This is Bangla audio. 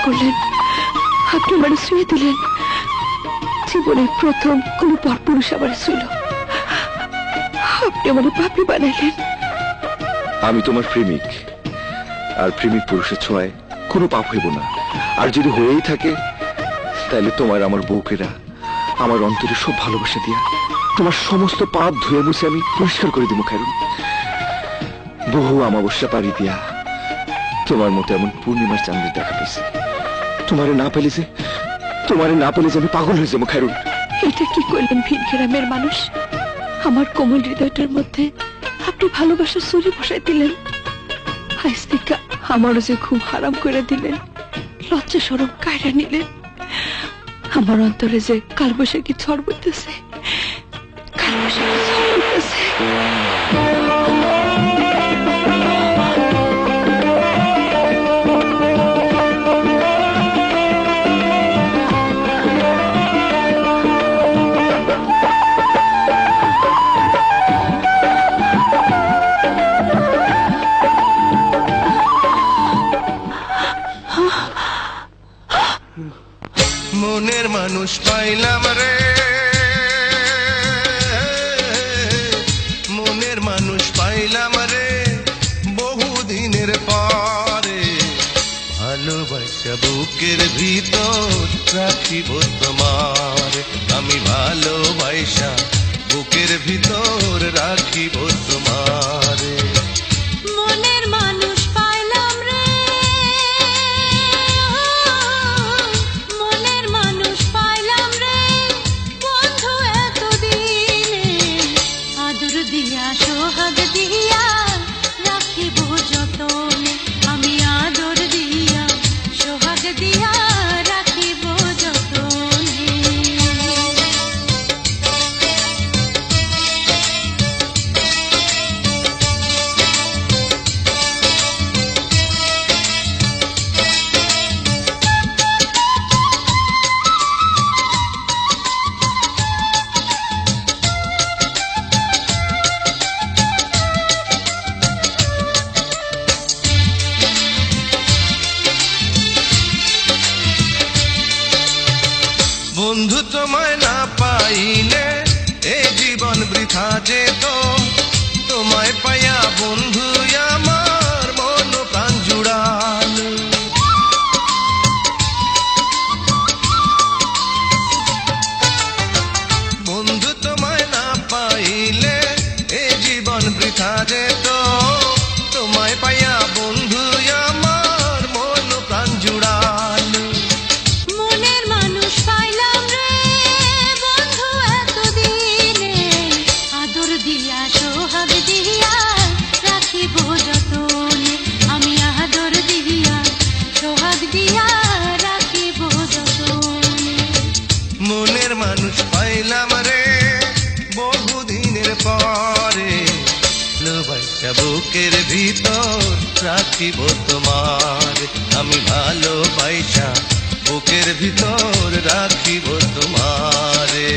করলেন, আপনি আমার শুয়ে দিলেন। জীবনের প্রথম কোন পরপুরুষ আমার ছিল, আপনি আমার পাপি বানাইলেন। আমি তোমার প্রেমিক, আর প্রেমিক পুরুষের ছোঁয়ায় কোনো পাপ হইব না। আর যদি হয়েই থাকে তাহলে তোমার আমার বউকেরা আমার অন্তরে সব ভালোবাসা দিয়া তোমার সমস্ত পাপ ধুয়ে মুছে আমি পরিষ্কার করে দিব খায়রুন। বহু অমাবস্যা পাড়ি দিয়া তোমার মতো এমন পূর্ণিমার চাঁদের দেখা পেয়েছি। তোমারে না পেলে যে আমি পাগল হয়ে যাবো খায়রুন। এটা কি করলেন ভিন গ্রামের মানুষ? আমার কোমল হৃদয়টার মধ্যে আপনি ভালোবাসার ছুরি বসাই দিলেন। আজ থেকে আমারও যে খুব হারাম করে দিলেন, লজ্জা সরম কায়রা নিলেন। আমার অন্তরে যে কালবৈশাখী ঝড় বইতেছে, কালবৈশাখী ঝড় বইতেছে। মনের মানুষ পাইলাম রে, মনের মানুষ পাইলাম রে, বহুদিনের পরে। ভালোবাসা বুকের ভিতর রাখিব তোমার, আমি ভালোবাসা বুকের ভিতর রাখিব তোমার। মনের মানুষ পাইলাম রে, মনের মানুষ পাইলাম রে, বন্ধু এতদিনে আদর দিয়া সোহাগ দিয়া রাখিব যতনে, আমি আদর দিয়া সোহাগ দিয়া রাখিব যতনে। বন্ধু তোমায় না পাইলে এ জীবন বৃথা যেত, তোমায় পাইয়া বন্ধু আমার মন প্রাণ জুড়াল। বন্ধু তোমায় না পাইলে এ জীবন বৃথা যেত, তোমায় পাইয়া বন্ধু আমার মন প্রাণ জুড়াল। মনের মানুষ পাইলাম রে, বন্ধু এতদিনে আদর দিয়া সোহাগ দিয়া রাখিব যতনে, আমি আদর দিয়া সোহাগ দিয়া রাখিব যতনে। মনের মানুষ পাইলাম রে, বহুদিনের পরে। ভালোবাসা বুকের ভিতর রাখিব তোমার, আমি ভালোবাসা বুকের ভিতর রাখিব তোমারে।